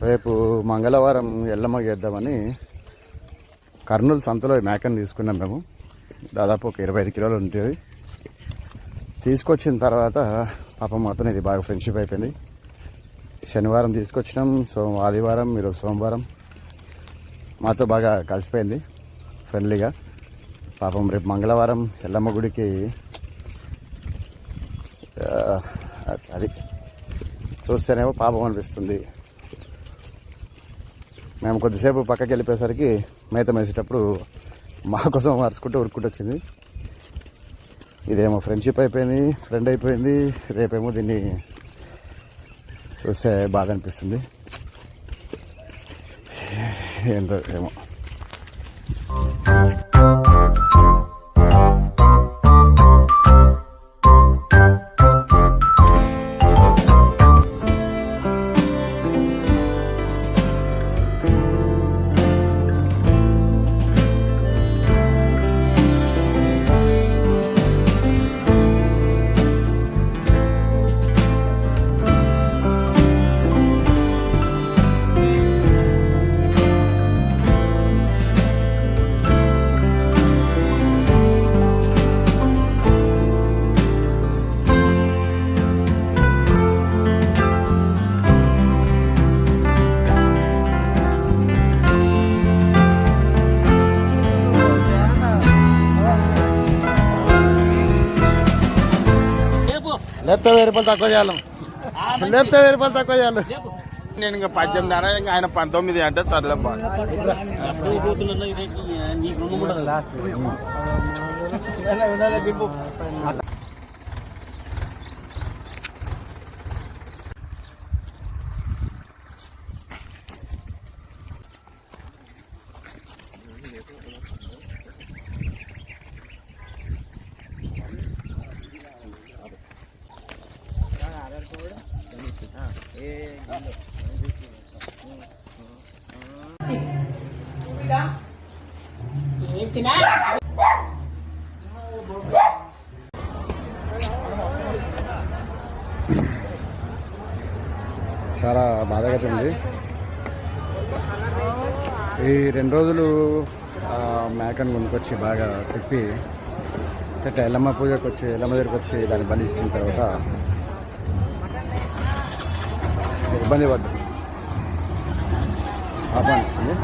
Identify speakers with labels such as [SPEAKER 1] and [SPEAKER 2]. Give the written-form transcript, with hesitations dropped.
[SPEAKER 1] రేపు మంగళవారం ఎల్లమ్మ చేద్దామని కర్నూలు సంతలో మేకను తీసుకున్నాం మేము. దాదాపు ఒక 25 కిలోలు ఉంటుంది. తీసుకొచ్చిన తర్వాత పాపం మొత్తం ఇది బాగా ఫ్రెండ్షిప్ అయిపోయింది. శనివారం తీసుకొచ్చినాం, ఆదివారం, ఈరోజు సోమవారం మాతో బాగా కలిసిపోయింది ఫ్రెండ్లీగా. పాపం రేపు మంగళవారం ఎల్లమ్మ గుడికి అది చూస్తేనేమో పాపం అనిపిస్తుంది. మేము కొద్దిసేపు పక్కకి వెళ్ళిపోయేసరికి మేత మేసేటప్పుడు మా కోసం మరుచుకుంటూ ఉరుక్కుంటూ వచ్చింది. ఇదేమో ఫ్రెండ్షిప్ అయిపోయింది, ఫ్రెండ్ అయిపోయింది. రేపేమో దీన్ని చూస్తే బాధ అనిపిస్తుంది. ఏంటో ఏమో. లేకపోతే 1000 రూపాయలు తక్కువ చేయాలి. లేకపోతే 1000 రూపాయలు తక్కువ చేయాలి.
[SPEAKER 2] నేను ఇంకా 18:30, ఇంకా ఆయన 19 అంటే సర్లే బాగా.
[SPEAKER 1] చాలా బాధగా ఉంది. ఈ 2 రోజులు మేకను కొనుక్కొచ్చి బాగా తిప్పి అంటే ఎల్లమ్మ పూజకు వచ్చి ఎల్లమ్మ దగ్గరికి వచ్చి దాన్ని బలి ఇచ్చిన తర్వాత ఇబ్బంది పడ్డా ఆహ్వానిస్తుంది.